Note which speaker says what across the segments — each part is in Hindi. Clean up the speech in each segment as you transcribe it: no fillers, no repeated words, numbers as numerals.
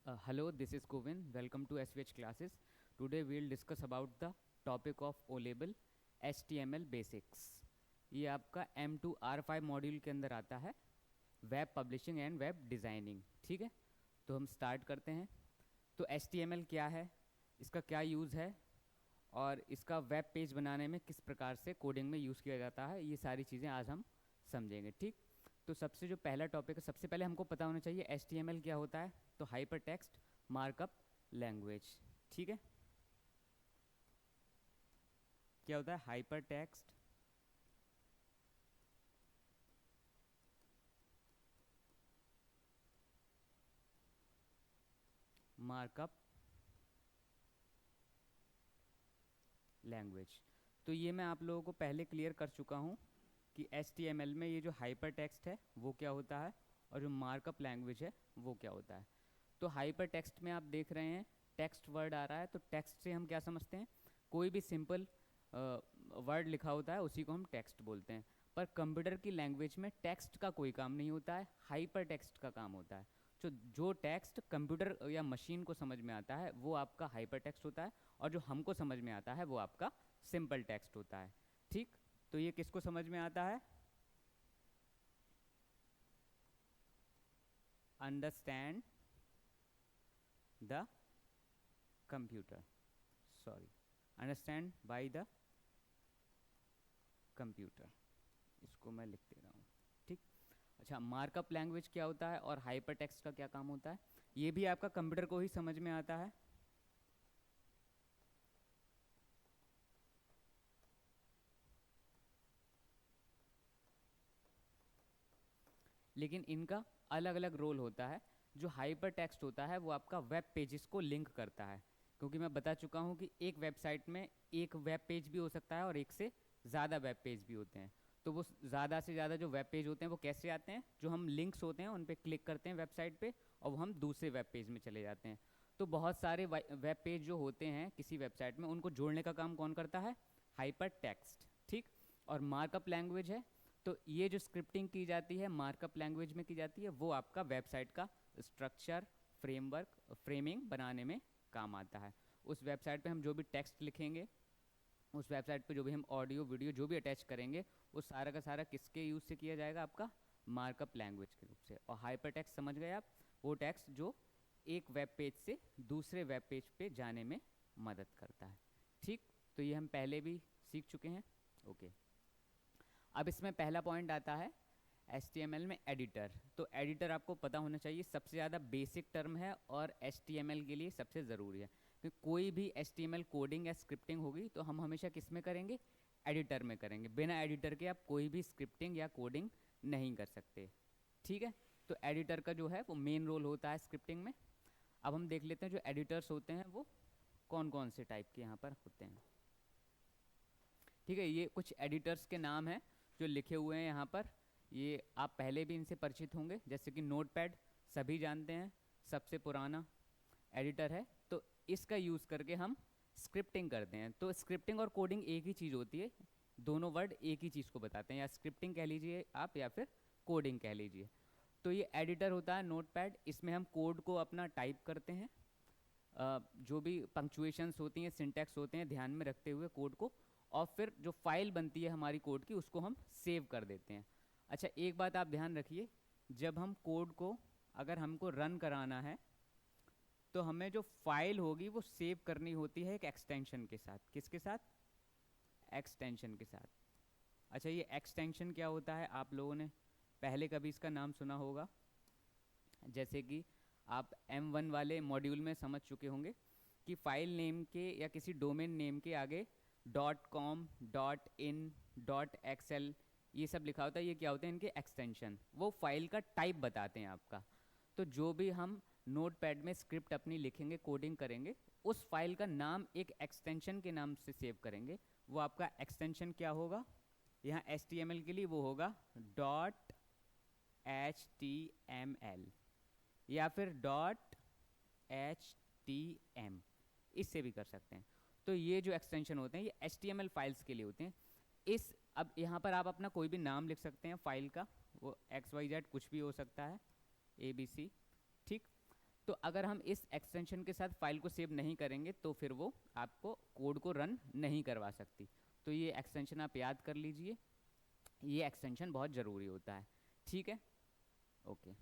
Speaker 1: Hello, this is Govind. Welcome to SVH classes. Today we will discuss about the topic of O label HTML basics. ये आपका M2R5 मॉड्यूल के अंदर आता है, web publishing and web designing. ठीक है, तो हम स्टार्ट करते हैं. तो HTML क्या है, इसका क्या यूज़ है और इसका वेब पेज बनाने में किस प्रकार से कोडिंग में यूज़ किया जाता है, ये सारी चीज़ें आज हम समझेंगे. ठीक, तो सबसे जो पहला टॉपिक है, सबसे पहले हमको पता होना चाहिए HTML क्या होता है. तो हाइपर टेक्स्ट मार्कअप लैंग्वेज. ठीक है, क्या होता है हाइपर टेक्स्ट मार्कअप लैंग्वेज. तो ये मैं आप लोगों को पहले क्लियर कर चुका हूँ कि HTML में ये जो हाइपर टेक्स्ट है वो क्या होता है और जो मार्कअप लैंग्वेज है वो क्या होता है. तो हाइपर टेक्स्ट में आप देख रहे हैं टेक्स्ट वर्ड आ रहा है. तो टेक्स्ट से हम क्या समझते हैं, कोई भी सिंपल वर्ड लिखा होता है उसी को हम टेक्स्ट बोलते हैं. पर कंप्यूटर की लैंग्वेज में टेक्स्ट का कोई काम नहीं होता है, हाइपर टेक्स्ट का काम होता है. जो टेक्स्ट कंप्यूटर या मशीन को समझ में आता है वो आपका हाइपर टेक्स्ट होता है, और जो हमको समझ में आता है वो आपका सिंपल टेक्स्ट होता है. ठीक, तो ये किसको समझ में आता है, understand the computer, sorry, understand by the computer, इसको मैं लिख दे रहा हूँ. ठीक, अच्छा, मार्कअप लैंग्वेज क्या होता है और हाइपर टेक्स्ट का क्या काम होता है, ये भी आपका कंप्यूटर को ही समझ में आता है. लेकिन इनका अलग अलग रोल होता है. जो हाइपर टेक्स्ट होता है वो आपका वेब पेजेस को लिंक करता है, क्योंकि मैं बता चुका हूँ कि एक वेबसाइट में एक वेब पेज भी हो सकता है और एक से ज़्यादा वेब पेज भी होते हैं. तो वो ज़्यादा से ज़्यादा जो वेब पेज होते हैं वो कैसे आते हैं, जो हम लिंक्स होते हैं उन पर क्लिक करते हैं वेबसाइट पे और वो हम दूसरे वेब पेज में चले जाते हैं. तो बहुत सारे वेब पेज जो होते हैं किसी वेबसाइट में, उनको जोड़ने का काम कौन करता है, हाइपर टेक्स्ट. ठीक, और मार्कअप लैंग्वेज है, तो ये जो स्क्रिप्टिंग की जाती है मार्कअप लैंग्वेज में की जाती है वो आपका वेबसाइट का स्ट्रक्चर, फ्रेमवर्क, फ्रेमिंग बनाने में काम आता है. उस वेबसाइट पे हम जो भी टेक्स्ट लिखेंगे, उस वेबसाइट पे जो भी हम ऑडियो वीडियो जो भी अटैच करेंगे, वो सारा का सारा किसके यूज़ से किया जाएगा, आपका मार्कअप लैंग्वेज के रूप से. और हाइपर टेक्स्ट समझ गए आप, वो टेक्स्ट जो एक वेब पेज से दूसरे वेब पेज पे जाने में मदद करता है. ठीक, तो ये हम पहले भी सीख चुके हैं. ओके, अब इसमें पहला पॉइंट आता है HTML में एडिटर. तो एडिटर आपको पता होना चाहिए, सबसे ज़्यादा बेसिक टर्म है और HTML के लिए सबसे ज़रूरी है. क्योंकि कोई भी HTML कोडिंग या स्क्रिप्टिंग होगी तो हम हमेशा किस में करेंगे, एडिटर में करेंगे. बिना एडिटर के आप कोई भी स्क्रिप्टिंग या कोडिंग नहीं कर सकते. ठीक है, तो एडिटर का जो है वो मेन रोल होता है स्क्रिप्टिंग में. अब हम देख लेते हैं जो एडिटर्स होते हैं वो कौन कौन से टाइप के यहाँ पर होते हैं. ठीक है, ये कुछ एडिटर्स के नाम हैं जो लिखे हुए हैं यहाँ पर. ये आप पहले भी इनसे परिचित होंगे, जैसे कि नोटपैड सभी जानते हैं, सबसे पुराना एडिटर है. तो इसका यूज़ करके हम स्क्रिप्टिंग करते हैं. तो स्क्रिप्टिंग और कोडिंग एक ही चीज़ होती है, दोनों वर्ड एक ही चीज़ को बताते हैं, या स्क्रिप्टिंग कह लीजिए आप या फिर कोडिंग कह लीजिए. तो ये एडिटर होता है नोटपैड, इसमें हम कोड को अपना टाइप करते हैं. जो भी पंक्चुएशंस होती हैं, सिंटैक्स होते हैं, ध्यान में रखते हुए कोड को, और फिर जो फाइल बनती है हमारी कोड की उसको हम सेव कर देते हैं. अच्छा, एक बात आप ध्यान रखिए, जब हम कोड को अगर हमको रन कराना है तो हमें जो फाइल होगी वो सेव करनी होती है एक एक्सटेंशन के साथ. किसके साथ, एक्सटेंशन के साथ. अच्छा, ये एक्सटेंशन क्या होता है, आप लोगों ने पहले कभी इसका नाम सुना होगा, जैसे कि आप M1 वाले मॉड्यूल में समझ चुके होंगे कि फाइल नेम के या किसी डोमेन नेम के आगे .com, .in, .xl ये सब लिखा होता है. ये क्या होते हैं, इनके एक्सटेंशन, वो फाइल का टाइप बताते हैं आपका. तो जो भी हम नोटपैड में स्क्रिप्ट अपनी लिखेंगे, कोडिंग करेंगे, उस फाइल का नाम एक एक्सटेंशन के नाम से सेव करेंगे. वो आपका एक्सटेंशन क्या होगा, यहाँ HTML के लिए वो होगा .html या फिर .htm, इससे भी कर सकते हैं. तो ये जो एक्सटेंशन होते हैं ये HTML फाइल्स के लिए होते हैं. इस अब यहाँ पर आप अपना कोई भी नाम लिख सकते हैं फाइल का, वो XYZ कुछ भी हो सकता है, ABC. ठीक, तो अगर हम इस एक्सटेंशन के साथ फाइल को सेव नहीं करेंगे तो फिर वो आपको कोड को रन नहीं करवा सकती। तो ये एक्सटेंशन आप याद कर लीजिए, ये एक्सटेंशन बहुत ज़रूरी होता है, ठीक है। ओके,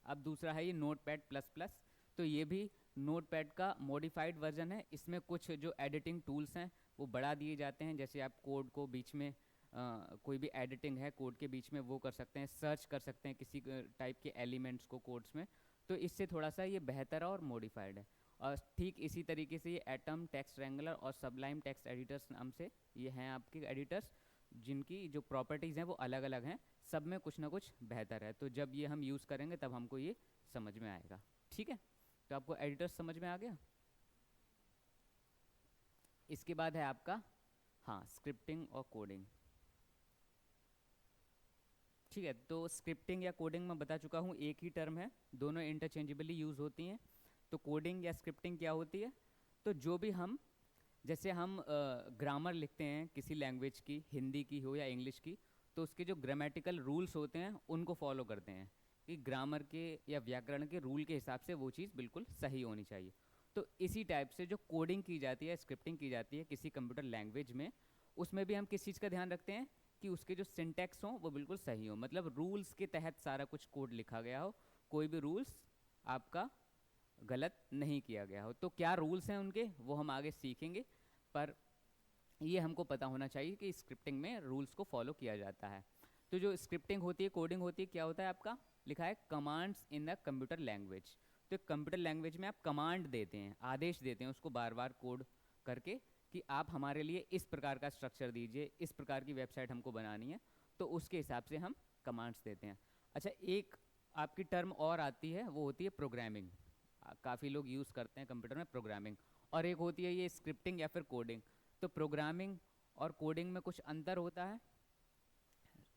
Speaker 1: अब दूसरा है ये नोटपैड प्लस प्लस। तो ये भी नोटपैड का मॉडिफाइड वर्जन है। इसमें कुछ जो एडिटिंग टूल्स हैं वो बढ़ा दिए जाते हैं, जैसे आप कोड को बीच में कोई भी एडिटिंग है कोड के बीच में वो कर सकते हैं, सर्च कर सकते हैं किसी टाइप के एलिमेंट्स को कोड्स में। तो इससे थोड़ा सा ये बेहतर और मॉडिफाइड है। और ठीक इसी तरीके से ये एटम, टेक्स्ट रेंगुलर और सबलाइम टेक्स्ट एडिटर्स नाम से ये हैं आपके एडिटर्स, जिनकी जो प्रॉपर्टीज़ हैं वो अलग अलग हैं, सब में कुछ ना कुछ बेहतर है। तो जब ये हम यूज़ करेंगे तब हमको ये समझ में आएगा, ठीक है। तो आपको एडिटर्स समझ में आ गया। इसके बाद है आपका हाँ स्क्रिप्टिंग और कोडिंग, ठीक है। तो स्क्रिप्टिंग या कोडिंग मैं बता चुका हूँ, एक ही टर्म है, दोनों इंटरचेंजेबली यूज़ होती हैं। तो कोडिंग या स्क्रिप्टिंग क्या होती है? तो जो भी हम जैसे हम ग्रामर लिखते हैं किसी लैंग्वेज की, हिंदी की हो या इंग्लिश की, तो उसके जो ग्रामेटिकल रूल्स होते हैं उनको फॉलो करते हैं कि ग्रामर के या व्याकरण के रूल के हिसाब से वो चीज़ बिल्कुल सही होनी चाहिए। तो इसी टाइप से जो कोडिंग की जाती है, स्क्रिप्टिंग की जाती है किसी कंप्यूटर लैंग्वेज में, उसमें भी हम किस चीज़ का ध्यान रखते हैं कि उसके जो सिंटैक्स हों वो बिल्कुल सही हो, मतलब रूल्स के तहत सारा कुछ कोड लिखा गया हो, कोई भी रूल्स आपका गलत नहीं किया गया हो। तो क्या रूल्स हैं उनके वो हम आगे सीखेंगे, पर ये हमको पता होना चाहिए कि स्क्रिप्टिंग में रूल्स को फॉलो किया जाता है। तो जो स्क्रिप्टिंग होती है, कोडिंग होती है, क्या होता है आपका लिखा है commands in the computer language. तो कंप्यूटर लैंग्वेज में आप कमांड देते हैं, आदेश देते हैं उसको बार बार कोड करके कि आप हमारे लिए इस प्रकार का स्ट्रक्चर दीजिए, इस प्रकार की वेबसाइट हमको बनानी है, तो उसके हिसाब से हम कमांड्स देते हैं। अच्छा, एक आपकी टर्म और आती है, वो होती है प्रोग्रामिंग। काफ़ी लोग यूज़ करते हैं कंप्यूटर में प्रोग्रामिंग। और एक होती है ये स्क्रिप्टिंग या फिर कोडिंग। तो प्रोग्रामिंग और कोडिंग में कुछ अंतर होता है,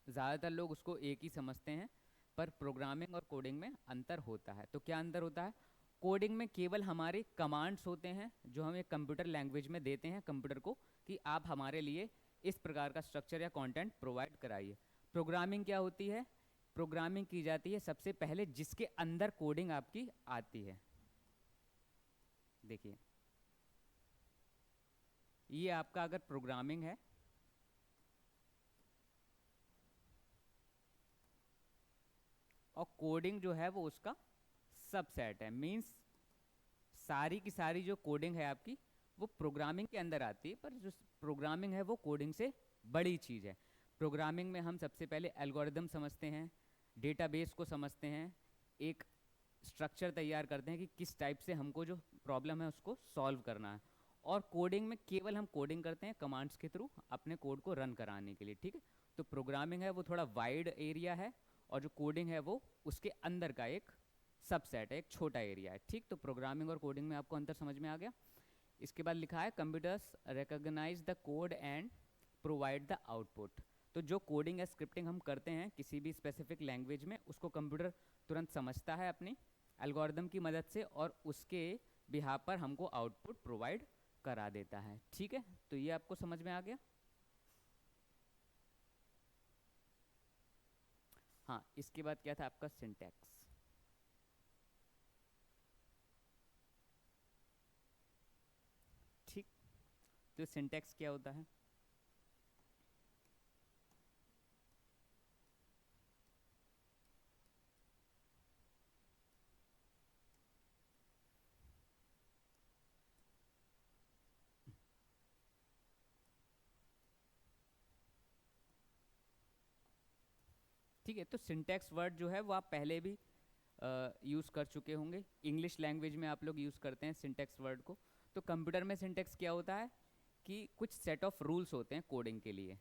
Speaker 1: ज़्यादातर लोग उसको एक ही समझते हैं, पर प्रोग्रामिंग और कोडिंग में अंतर होता है। तो क्या अंतर होता है? कोडिंग में केवल हमारे कमांड्स होते हैं जो हम एक कंप्यूटर लैंग्वेज में देते हैं कंप्यूटर को कि आप हमारे लिए इस प्रकार का स्ट्रक्चर या कंटेंट प्रोवाइड कराइए। प्रोग्रामिंग क्या होती है? प्रोग्रामिंग की जाती है सबसे पहले जिसके अंदर कोडिंग आपकी आती है। देखिए, ये आपका अगर प्रोग्रामिंग है, और कोडिंग जो है वो उसका सबसेट है, मींस सारी की सारी जो कोडिंग है आपकी वो प्रोग्रामिंग के अंदर आती है, पर जो प्रोग्रामिंग है वो कोडिंग से बड़ी चीज़ है। प्रोग्रामिंग में हम सबसे पहले एल्गोरिदम समझते हैं, डेटाबेस को समझते हैं, एक स्ट्रक्चर तैयार करते हैं कि किस टाइप से हमको जो प्रॉब्लम है उसको सॉल्व करना है। और कोडिंग में केवल हम कोडिंग करते हैं कमांड्स के थ्रू अपने कोड को रन कराने के लिए, ठीक है। तो प्रोग्रामिंग है वो थोड़ा वाइड एरिया है, और जो कोडिंग है वो उसके अंदर का एक सबसेट है, एक छोटा एरिया है, ठीक। तो प्रोग्रामिंग और कोडिंग में आपको अंतर समझ में आ गया। इसके बाद लिखा है computers recognise the code and provide the output. तो जो कोडिंग या स्क्रिप्टिंग हम करते हैं किसी भी स्पेसिफिक लैंग्वेज में, उसको कंप्यूटर तुरंत समझता है अपनी एल्गोरिदम की मदद से, और उसके बिहाफ पर हमको आउटपुट प्रोवाइड करा देता है, ठीक है। तो ये आपको समझ में आ गया। हाँ, इसके बाद क्या था आपका सिंटैक्स। ठीक, तो सिंटैक्स क्या होता है? ठीक है, तो सिंटैक्स वर्ड जो है वो आप पहले भी यूज़ कर चुके होंगे, इंग्लिश लैंग्वेज में आप लोग यूज़ करते हैं सिंटैक्स वर्ड को। तो कंप्यूटर में सिंटैक्स क्या होता है कि कुछ सेट ऑफ रूल्स होते हैं कोडिंग के लिए,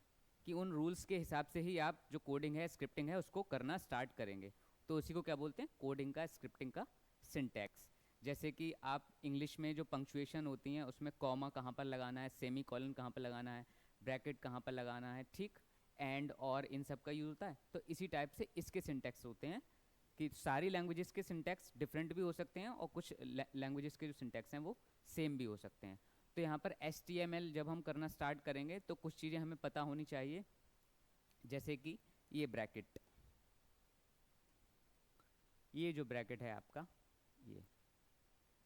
Speaker 1: कि उन रूल्स के हिसाब से ही आप जो कोडिंग है, स्क्रिप्टिंग है, उसको करना स्टार्ट करेंगे। तो उसी को क्या बोलते हैं? कोडिंग का, स्क्रिप्टिंग का सिंटैक्स। जैसे कि आप इंग्लिश में जो पंक्चुएशन होती हैं उसमें कॉमा कहाँ पर लगाना है, सेमी कॉलन कहाँ पर लगाना है, ब्रैकेट कहाँ पर लगाना है, ठीक, एंड और इन सब का यूज़ होता है। तो इसी टाइप से इसके सिंटैक्स होते हैं कि सारी लैंग्वेजेस के सिंटैक्स डिफरेंट भी हो सकते हैं, और कुछ लैंग्वेजेस के जो सिंटैक्स हैं वो सेम भी हो सकते हैं। तो यहाँ पर HTML जब हम करना स्टार्ट करेंगे तो कुछ चीज़ें हमें पता होनी चाहिए, जैसे कि ये ब्रैकेट, ये जो ब्रैकेट है आपका, ये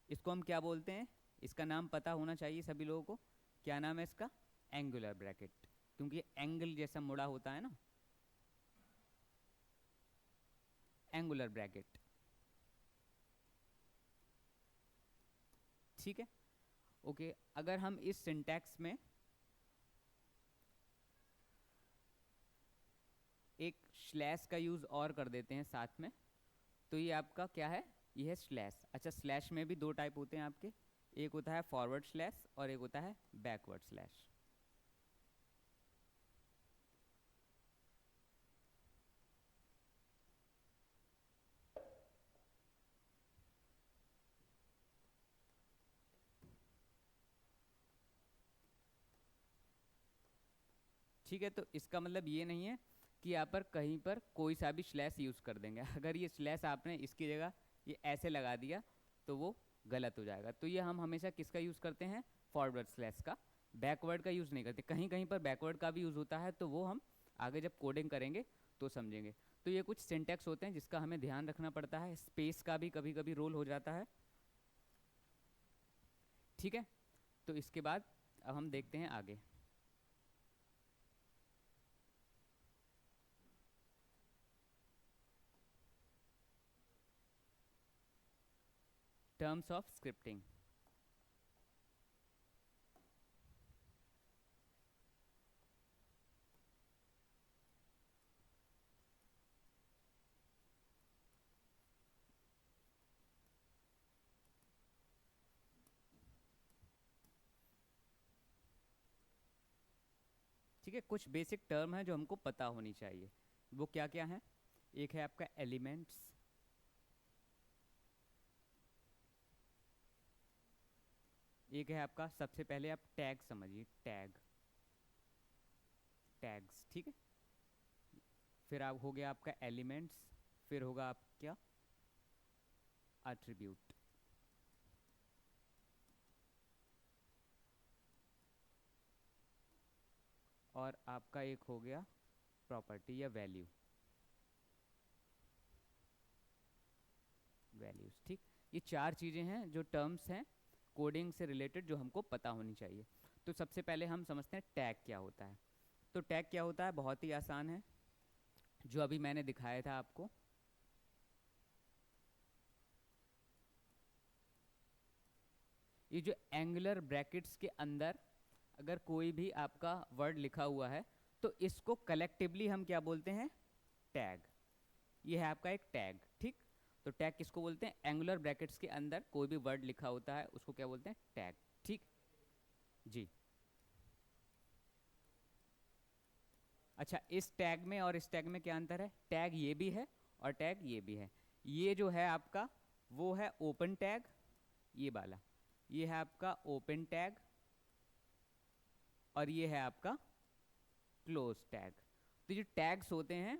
Speaker 1: इसको हम क्या बोलते हैं, इसका नाम पता होना चाहिए सभी लोगों को। क्या नाम है इसका? एंगुलर ब्रैकेट, क्योंकि एंगल जैसा मुड़ा होता है ना, एंगुलर ब्रैकेट। ठीक है, ओके। अगर हम इस सिंटैक्स में एक स्लैश का यूज और कर देते हैं साथ में, तो ये आपका क्या है, ये है स्लैश। अच्छा, स्लैश में भी दो टाइप होते हैं आपके, एक होता है फॉरवर्ड स्लैश और एक होता है बैकवर्ड स्लैश। ठीक है, तो इसका मतलब ये नहीं है कि यहाँ पर कहीं पर कोई सा भी स्लैश यूज़ कर देंगे। अगर ये स्लैश आपने इसकी जगह ये ऐसे लगा दिया तो वो गलत हो जाएगा। तो ये हम हमेशा किसका यूज़ करते हैं, फॉरवर्ड स्लैश का, बैकवर्ड का यूज़ नहीं करते। कहीं कहीं पर बैकवर्ड का भी यूज़ होता है, तो वो हम आगे जब कोडिंग करेंगे तो समझेंगे। तो ये कुछ सिंटैक्स होते हैं जिसका हमें ध्यान रखना पड़ता है। स्पेस का भी कभी कभी रोल हो जाता है। ठीक है, तो इसके बाद अब हम देखते हैं आगे। Terms of scripting. ठीक है, कुछ बेसिक टर्म है जो हमको पता होनी चाहिए। वो क्या क्या है? एक है आपका एलिमेंट्स, एक है आपका, सबसे पहले आप टैग समझिए, टैग, टैग्स। ठीक है, फिर आप हो गया आपका एलिमेंट्स, फिर होगा आप क्या, एट्रीब्यूट, और आपका एक हो गया प्रॉपर्टी या वैल्यू, वैल्यूज। ठीक, ये चार चीज़ें हैं जो टर्म्स हैं कोडिंग से रिलेटेड जो हमको पता होनी चाहिए। तो सबसे पहले हम समझते हैं टैग क्या होता है। तो टैग क्या होता है, बहुत ही आसान है, जो अभी मैंने दिखाया था आपको। ये जो एंगुलर ब्रैकेट्स के अंदर अगर कोई भी आपका वर्ड लिखा हुआ है तो इसको कलेक्टिवली हम क्या बोलते हैं, टैग। ये है आपका एक टैग। ठीक, तो टैग किसको बोलते हैं, एंगुलर ब्रैकेट्स के अंदर कोई भी वर्ड लिखा होता है उसको क्या बोलते हैं, टैग। ठीक जी। अच्छा, इस टैग में और इस टैग में क्या अंतर है, टैग ये भी है और टैग ये भी है। ये जो है आपका वो है ओपन टैग, ये वाला, ये है आपका ओपन टैग, और ये है आपका क्लोज टैग। तो जो टैग्स होते हैं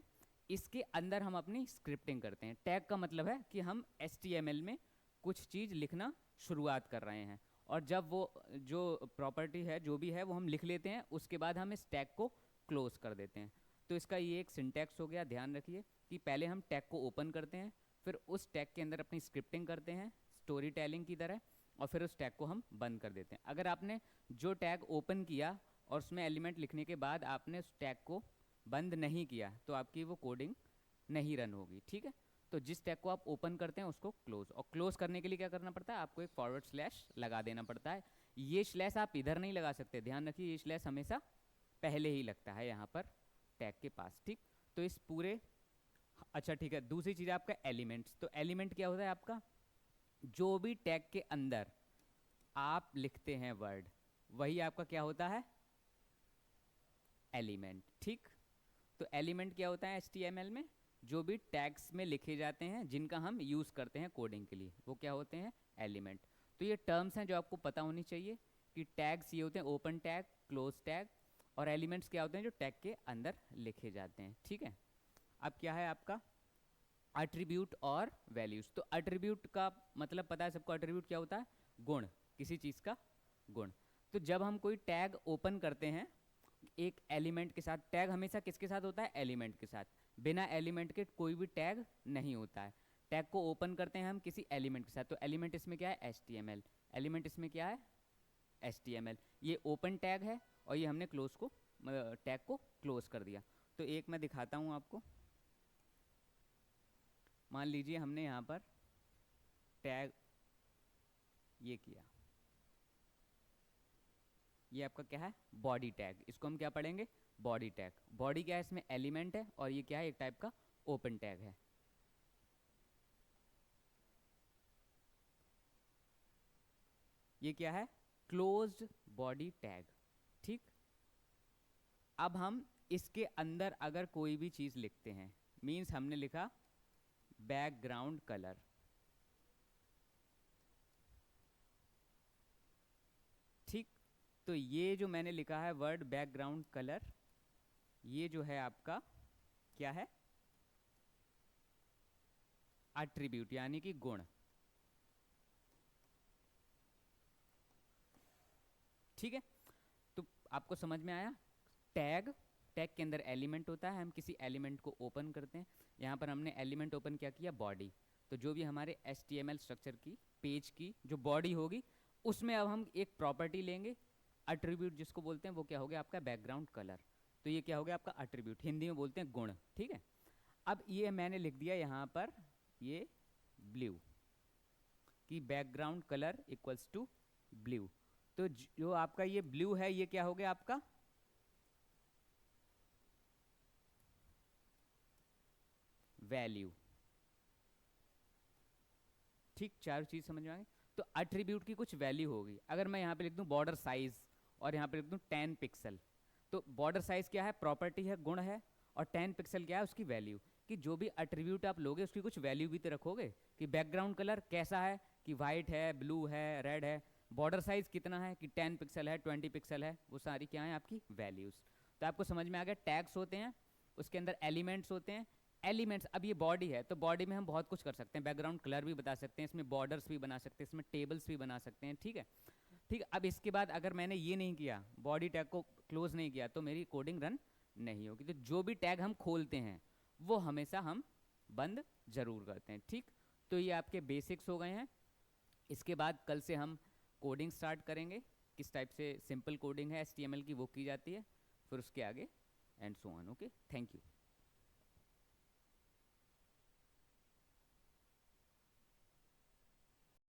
Speaker 1: इसके अंदर हम अपनी स्क्रिप्टिंग करते हैं। टैग का मतलब है कि हम HTML में कुछ चीज़ लिखना शुरुआत कर रहे हैं, और जब वो जो प्रॉपर्टी है जो भी है वो हम लिख लेते हैं, उसके बाद हम इस टैग को क्लोज कर देते हैं। तो इसका ये एक सिंटैक्स हो गया। ध्यान रखिए कि पहले हम टैग को ओपन करते हैं, फिर उस टैग के अंदर अपनी स्क्रिप्टिंग करते हैं स्टोरी टेलिंग की तरह, और फिर उस टैग को हम बंद कर देते हैं। अगर आपने जो टैग ओपन किया और उसमें एलिमेंट लिखने के बाद आपने उस टैग को बंद नहीं किया तो आपकी वो कोडिंग नहीं रन होगी। ठीक है, तो जिस टैग को आप ओपन करते हैं उसको क्लोज, और क्लोज करने के लिए क्या करना पड़ता है, आपको एक फॉरवर्ड स्लैश लगा देना पड़ता है। ये स्लैश आप इधर नहीं लगा सकते, ध्यान रखिए, ये स्लैश हमेशा पहले ही लगता है यहाँ पर टैग के पास। ठीक, तो इस पूरे, अच्छा ठीक है, दूसरी चीज़ आपका एलिमेंट्स। तो एलिमेंट क्या होता है आपका, जो भी टैग के अंदर आप लिखते हैं वर्ड, वही आपका क्या होता है, एलिमेंट। ठीक, तो एलिमेंट क्या होता है HTML में, जो भी टैग्स में लिखे जाते हैं जिनका हम यूज़ करते हैं कोडिंग के लिए, वो क्या होते हैं, एलिमेंट। तो ये टर्म्स हैं जो आपको पता होनी चाहिए कि टैग्स ये होते हैं ओपन टैग, क्लोज टैग, और एलिमेंट्स क्या होते हैं जो टैग के अंदर लिखे जाते हैं। ठीक है, अब क्या है आपका एट्रीब्यूट और वैल्यूज। तो एट्रीब्यूट का मतलब पता है सबको, एट्रीब्यूट क्या होता है, गुण, किसी चीज़ का गुण। तो जब हम कोई टैग ओपन करते हैं एक एलिमेंट के साथ, टैग हमेशा किसके साथ होता है, एलिमेंट के साथ, बिना एलिमेंट के कोई भी टैग नहीं होता है। टैग को ओपन करते हैं हम किसी एलिमेंट के साथ, तो एलिमेंट इसमें क्या है, HTML। एलिमेंट इसमें क्या है, HTML। ये ओपन टैग है और ये हमने क्लोज को, टैग को क्लोज कर दिया। तो एक मैं दिखाता हूँ आपको। मान लीजिए हमने यहाँ पर टैग ये किया, ये आपका क्या है, बॉडी टैग। इसको हम क्या पढ़ेंगे, बॉडी टैग। बॉडी क्या है, इसमें एलिमेंट है और ये क्या है, एक टाइप का ओपन टैग है। ये क्या है, क्लोज्ड बॉडी टैग। ठीक, अब हम इसके अंदर अगर कोई भी चीज लिखते हैं, मीन्स हमने लिखा बैकग्राउंड कलर, ठीक, तो ये जो मैंने लिखा है वर्ड बैकग्राउंड कलर, ये जो है आपका क्या है, एट्रीब्यूट यानी कि गुण। ठीक है, तो आपको समझ में आया। टैग, टैग के अंदर एलिमेंट होता है, हम किसी एलिमेंट को ओपन करते हैं। यहाँ पर हमने एलिमेंट ओपन क्या किया, बॉडी। तो जो भी हमारे HTML स्ट्रक्चर की पेज की जो बॉडी होगी, उसमें अब हम एक प्रॉपर्टी लेंगे, एट्रीब्यूट जिसको बोलते हैं, वो क्या हो गया आपका बैकग्राउंड कलर। तो ये क्या हो गया आपका एट्रीब्यूट, हिंदी में बोलते हैं गुण। ठीक है, अब ये मैंने लिख दिया यहाँ पर ये ब्लू, कि background colour equals to blue. तो जो आपका ये ब्लू है, ये क्या हो गया आपका वैल्यू। ठीक, चार चीज समझ में आ गई। तो एट्रीब्यूट की कुछ वैल्यू होगी। अगर मैं यहाँ पे लिख दूँ बॉर्डर साइज और यहाँ पे लिख दूँ 10 पिक्सल, तो बॉर्डर साइज क्या है, प्रॉपर्टी है, गुण है, और 10 पिक्सल क्या है, उसकी वैल्यू। कि जो भी एट्रीब्यूट आप लोगे उसकी कुछ वैल्यू भी तो रखोगे, कि बैकग्राउंड कलर कैसा है, कि वाइट है, ब्लू है, रेड है, बॉर्डर साइज कितना है, कि 10 पिक्सल है, 20 पिक्सल है, वो सारी क्या है आपकी वैल्यूज। तो आपको समझ में आ गया, टैग्स होते हैं, उसके अंदर एलिमेंट्स होते हैं। एलिमेंट्स, अब ये बॉडी है तो बॉडी में हम बहुत कुछ कर सकते हैं, बैकग्राउंड कलर भी बता सकते हैं, इसमें बॉर्डर्स भी बना सकते हैं, इसमें टेबल्स भी बना सकते हैं। ठीक है, ठीक, अब इसके बाद अगर मैंने ये नहीं किया, बॉडी टैग को क्लोज नहीं किया, तो मेरी कोडिंग रन नहीं होगी। तो जो भी टैग हम खोलते हैं वो हमेशा हम बंद जरूर करते हैं। ठीक, तो ये आपके बेसिक्स हो गए हैं। इसके बाद कल से हम कोडिंग स्टार्ट करेंगे, किस टाइप से सिंपल कोडिंग है HTML की वो की जाती है, फिर उसके आगे and so on. Okay, thank you.